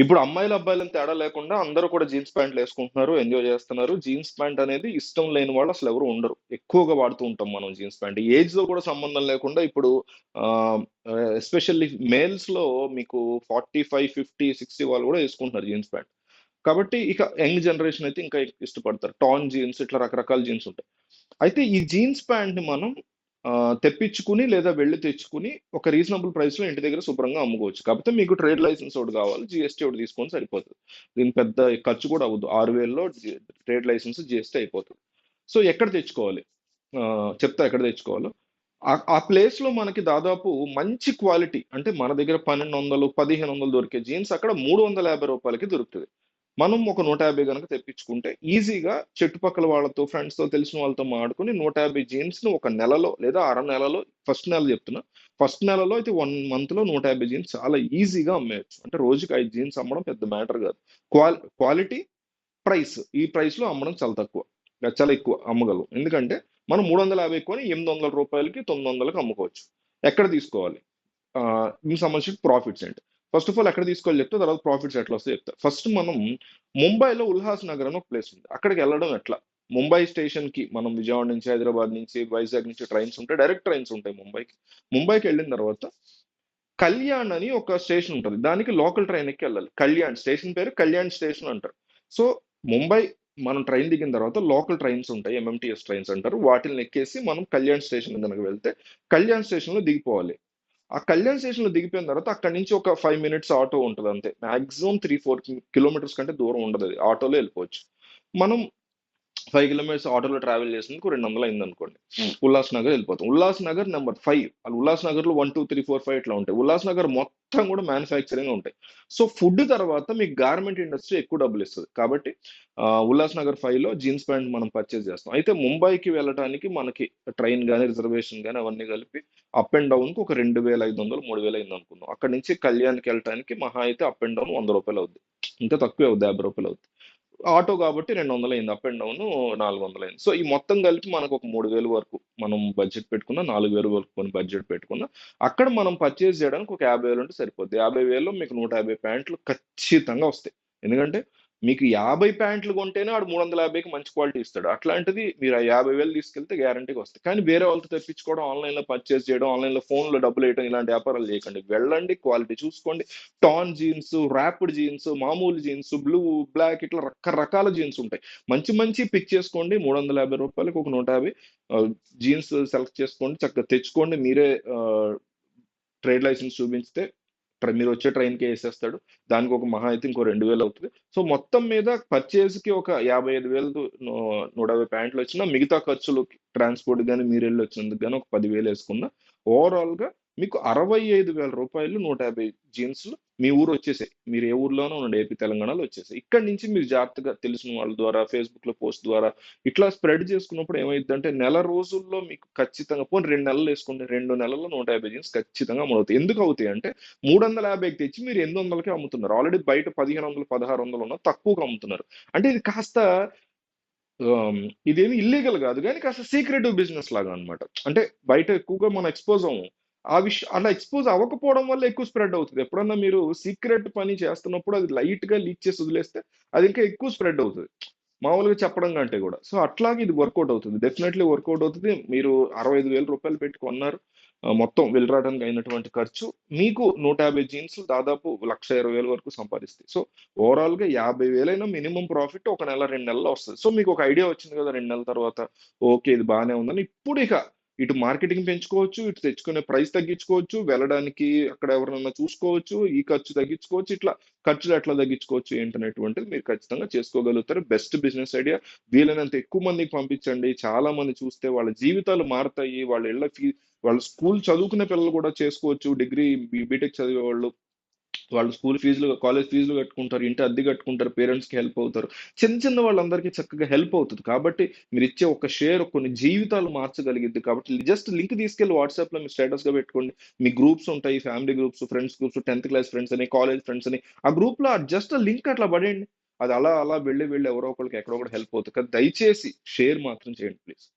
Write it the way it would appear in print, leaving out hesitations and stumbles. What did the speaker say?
ఇప్పుడు అమ్మాయిలు అబ్బాయిలని తేడా లేకుండా అందరూ కూడా జీన్స్ ప్యాంట్లు వేసుకుంటున్నారు, ఎంజాయ్ చేస్తున్నారు. జీన్స్ ప్యాంట్ అనేది ఇష్టం లేని వాళ్ళు అసలు ఎవరు ఉండరు. ఎక్కువగా వాడుతూ ఉంటాం మనం జీన్స్ ప్యాంట్. ఏజ్ తో కూడా సంబంధం లేకుండా ఇప్పుడు ఎస్పెషల్లీ మేల్స్ లో మీకు 45, 50, 60 వాళ్ళు కూడా వేసుకుంటున్నారు జీన్స్ ప్యాంట్. కాబట్టి ఇక యంగ్ జనరేషన్ అయితే ఇంకా ఇష్టపడతారు. టాన్ జీన్స్ ఇట్లా రకరకాల జీన్స్ ఉంటాయి. అయితే ఈ జీన్స్ ప్యాంట్ ని మనం తెప్పించుకుని లేదా వెళ్లి తెచ్చుకుని ఒక రీజనబుల్ ప్రైస్ లో ఇంటి దగ్గర శుభ్రంగా అమ్ముకోవచ్చు. కాకపోతే మీకు ట్రేడ్ లైసెన్స్ ఒకటి కావాలి, జిఎస్టీ ఒకటి తీసుకొని సరిపోతుంది. దీని పెద్ద ఖర్చు కూడా అవ్వదు. 6,000లో ట్రేడ్ లైసెన్స్ జిఎస్టీ అయిపోతుంది. సో ఎక్కడ తెచ్చుకోవాలి? చెప్తా ఎక్కడ తెచ్చుకోవాలో. ఆ ప్లేస్ లో మనకి దాదాపు మంచి క్వాలిటీ అంటే మన దగ్గర 1200, 1500 దొరికే జీన్స్ అక్కడ 350 రూపాయలకి దొరుకుతుంది. మనం ఒక 150 గనక తెప్పించుకుంటే ఈజీగా చుట్టుపక్కల వాళ్ళతో, ఫ్రెండ్స్ తో, తెలిసిన వాళ్ళతో మాడుకొని 150 జీన్స్ ను ఒక నెలలో లేదా అర నెలలో, ఫస్ట్ నెల చెప్తున్నా, ఫస్ట్ నెలలో అయితే 1 మంత్ లో 150 జీన్స్ చాలా ఈజీగా అమ్మేయచ్చు. అంటే రోజుకి 5 జీన్స్ అమ్మడం పెద్ద మ్యాటర్ కాదు. క్వాలిటీ, ప్రైస్, ఈ ప్రైస్ లో అమ్మడం చాలా తక్కువ, చాలా ఎక్కువ అమ్మగలం. ఎందుకంటే మనం 350 కొని 800 రూపాయలకి, 900కి అమ్ముకోవచ్చు. ఎక్కడ తీసుకోవాలి? దీనికి సంబంధించిన ప్రాఫిట్స్ ఏంటి? ఫస్ట్ ఆఫ్ ఆల్ ఎక్కడ తీసుకోవాలి చెప్తే, తర్వాత ప్రాఫిట్స్ ఎట్లా వస్తాయి చెప్తా. ఫస్ట్ మనం ముంబైలో ఉల్హాస్ నగర్ అని ఒక ప్లేస్ ఉంది. అక్కడికి వెళ్ళడం ఎట్లా? ముంబై స్టేషన్ కి మనం విజయవాడ నుంచి, హైదరాబాద్ నుంచి, వైజాగ్ నుంచి ట్రైన్స్ ఉంటాయి, డైరెక్ట్ ట్రైన్స్ ఉంటాయి ముంబైకి. ముంబైకి వెళ్ళిన తర్వాత కళ్యాణ్ అని ఒక స్టేషన్ ఉంటుంది. దానికి లోకల్ ట్రైన్ ఎక్కి వెళ్ళాలి. కళ్యాణ్ స్టేషన్ పేరు కళ్యాణ్ స్టేషన్ అంటారు. సో ముంబై మనం ట్రైన్ దిగిన తర్వాత లోకల్ ట్రైన్స్ ఉంటాయి, ఎంఎంటీఎస్ ట్రైన్స్ అంటారు. వాటిని ఎక్కేసి మనం కళ్యాణ్ స్టేషన్ కనుక వెళ్తే కళ్యాణ్ స్టేషన్ లో దిగిపోవాలి. ఆ కళ్యాణ్ స్టేషన్ లో దిగిపోయిన తర్వాత అక్కడి నుంచి ఒక 5 మినిట్స్ ఆటో ఉంటుంది అంతే. మాక్సిమం 3-4 కిలోమీటర్స్ కంటే దూరం ఉండదు అది. ఆటోలో వెళ్ళిపోవచ్చు. మనం 5 కిలోమీటర్స్ ఆటోలో ట్రావెల్ చేసినందుకు 200 అయింది అనుకోండి. ఉల్లాస్ నగర్ వెళ్ళిపోతాం. ఉల్లాస్ నగర్ నెంబర్ 5. ఉల్లాస్ నగర్ లో 1, 2, 3, 4, 5 ఇట్లా ఉంటాయి. ఉల్లాస్ నగర్ మొత్తం కూడా మ్యానుఫ్యాక్చరింగ్ ఉంటాయి. సో ఫుడ్ తర్వాత మీకు గార్మెంట్ ఇండస్ట్రీ ఎక్కువ డబ్బులు ఇస్తుంది. కాబట్టి ఉల్లాస్ నగర్ 5 లో జీన్స్ ప్యాంట్ మనం పర్చేస్ చేస్తాం. అయితే ముంబైకి వెళ్ళడానికి మనకి ట్రైన్ కానీ, రిజర్వేషన్ కానీ అవన్నీ కలిపి అప్ అండ్ డౌన్ కు ఒక 2,500, 3,000 అయింది అనుకుందాం. అక్కడ నుంచి కళ్యాణ్కి వెళ్ళడానికి మహా అయితే అప్ అండ్ డౌన్ 100 రూపాయలు అవుద్ది. ఇంకా తక్కువే అవుద్ది, 50 రూపాయలు అవుద్ది. ఆటో కాబట్టి 200 అయింది, అప్ అండ్ డౌన్ 400 అయింది. సో ఈ మొత్తం కలిపి మనకు ఒక 3,000 వరకు మనం బడ్జెట్ పెట్టుకున్న, 4,000 వరకు కొన్ని బడ్జెట్ పెట్టుకున్న, అక్కడ మనం పర్చేస్ చేయడానికి ఒక 50,000 ఉంటే సరిపోద్ది. 50,000లో మీకు 150 ప్యాంట్లు ఖచ్చితంగా వస్తాయి. ఎందుకంటే మీకు 50 ప్యాంట్లు కొంటేనే ఆడు 350కి మంచి క్వాలిటీ ఇస్తాడు. అట్లాంటిది మీరు ఆ 50,000 తీసుకెళ్తే గ్యారంటీగా వస్తాయి. కానీ వేరే వాళ్ళతో తెప్పించుకోవడం, ఆన్లైన్ లో పర్చేస్ చేయడం, ఆన్లైన్ లో ఫోన్ లో డబ్బులు వేయడం, ఇలాంటి వ్యాపారాలు చేయకండి. వెళ్ళండి, క్వాలిటీ చూసుకోండి. టాన్ జీన్స్, ర్యాపిడ్ జీన్స్, మామూలు జీన్స్, బ్లూ, బ్లాక్ ఇట్లా రకరకాల జీన్స్ ఉంటాయి. మంచి మంచి పిక్ చేసుకోండి. 350 రూపాయలకి ఒక 150 జీన్స్ సెలెక్ట్ చేసుకోండి. చక్కగా తెచ్చుకోండి. మీరే ట్రేడ్ లైసెన్స్ చూపించితే మీరు వచ్చే ట్రైన్కే వేసేస్తాడు. దానికి ఒక మహా అయితే ఇంకో 2,000 అవుతుంది. సో మొత్తం మీద పర్చేజ్ కి ఒక 55,000, 150 ప్యాంట్లు వచ్చినా, మిగతా ఖర్చులు ట్రాన్స్పోర్ట్ కానీ, మీరు వెళ్ళి వచ్చినందుకు కానీ ఒక 10,000 వేసుకున్నా, ఓవరాల్ గా మీకు 65,000 రూపాయలు 150 జీన్స్లు మీ ఊరు వచ్చేసాయి. మీరు ఏ ఊర్లోనో ఉండండి, ఏపీ తెలంగాణలో వచ్చేసాయి. ఇక్కడ నుంచి మీరు జాగ్రత్తగా తెలిసిన వాళ్ళ ద్వారా, ఫేస్బుక్ లో పోస్ట్ ద్వారా ఇట్లా స్ప్రెడ్ చేసుకున్నప్పుడు ఏమైందంటే నెల రోజుల్లో మీకు ఖచ్చితంగా, పోనీ 2 నెలలు వేసుకోండి, 2 నెలల్లో 150 జీన్స్ ఖచ్చితంగా అమలవుతాయి. ఎందుకు అవుతాయి అంటే 350కి తెచ్చి మీరు 800కి అమ్ముతున్నారు. ఆల్రెడీ బయట 1,500, 1,600 ఉన్న తక్కువగా అమ్ముతున్నారు. అంటే ఇది కాస్త ఇదేమి ఇల్లీగల్ కాదు కానీ కాస్త సీక్రెటివ్ బిజినెస్ లాగా అన్నమాట. అంటే బయట ఎక్కువగా మనం ఎక్స్పోజ్ అవ్వం. ఆ విషయం అలా ఎక్స్పోజ్ అవ్వకపోవడం వల్ల ఎక్కువ స్ప్రెడ్ అవుతుంది. ఎప్పుడన్నా మీరు సీక్రెట్ పని చేస్తున్నప్పుడు అది లైట్ గా లీక్ చేసి వదిలేస్తే అది ఇంకా ఎక్కువ స్ప్రెడ్ అవుతుంది, మామూలుగా చెప్పడం కంటే కూడా. సో అట్లాగే ఇది వర్కౌట్ అవుతుంది, డెఫినెట్లీ వర్కౌట్ అవుతుంది. మీరు 65,000 రూపాయలు పెట్టి కొన్నారు. మొత్తం వెళ్ళరావడానికి అయినటువంటి ఖర్చు మీకు 150 జీన్స్ దాదాపు 1,20,000 వరకు సంపాదిస్తాయి. సో ఓవరాల్ గా 50,000 అయినా మినిమం ప్రాఫిట్ ఒక నెల, 2 నెలల్లో వస్తుంది. సో మీకు ఒక ఐడియా వచ్చింది కదా 2 నెలల తర్వాత, ఓకే ఇది బాగానే ఉందని. ఇప్పుడు ఇక ఇటు మార్కెటింగ్ పెంచుకోవచ్చు, ఇటు తెచ్చుకునే ప్రైస్ తగ్గించుకోవచ్చు, వెళ్ళడానికి అక్కడ ఎవరినన్నా చూసుకోవచ్చు, ఈ ఖర్చు తగ్గించుకోవచ్చు. ఇట్లా ఖర్చులు ఎట్లా తగ్గించుకోవచ్చు ఏంటనేటువంటిది మీరు ఖచ్చితంగా చేసుకోగలుగుతారు. Best business idea. వీలైనంత ఎక్కువ మందికి పంపించండి. చాలా మంది చూస్తే వాళ్ళ జీవితాలు మారుతాయి. వాళ్ళ ఇళ్ళ వాళ్ళు స్కూల్ చదువుకునే పిల్లలు కూడా చేసుకోవచ్చు. డిగ్రీ, బీటెక్ చదివే వాళ్ళు వాళ్ళు స్కూల్ ఫీజులు, కాలేజ్ ఫీజులు కట్టుకుంటారు, ఇంటి అద్దె కట్టుకుంటారు, పేరెంట్స్ కి హెల్ప్ అవుతారు. చిన్న చిన్న వాళ్ళందరికీ చక్కగా హెల్ప్ అవుతుంది. కాబట్టి మీరు ఇచ్చే ఒక షేర్ కొన్ని జీవితాలు మార్చగలిగిద్ది. కాబట్టి జస్ట్ లింక్ తీసుకెళ్లి వాట్సాప్ లో మీ స్టేటస్ గా పెట్టుకోండి. మీ గ్రూప్స్ ఉంటాయి, family groups, friends groups, 10th class friends అని, కాలేజ్ ఫ్రెండ్స్ అని, ఆ గ్రూప్ లో జస్ట్ లింక్ అట్లా పడేయండి. అది అలా అలా వెళ్ళి వెళ్ళి ఎవరో ఒకరికి ఎక్కడో ఒకటి హెల్ప్ అవుతుంది. కానీ దయచేసి షేర్ మాత్రం చేయండి ప్లీజ్.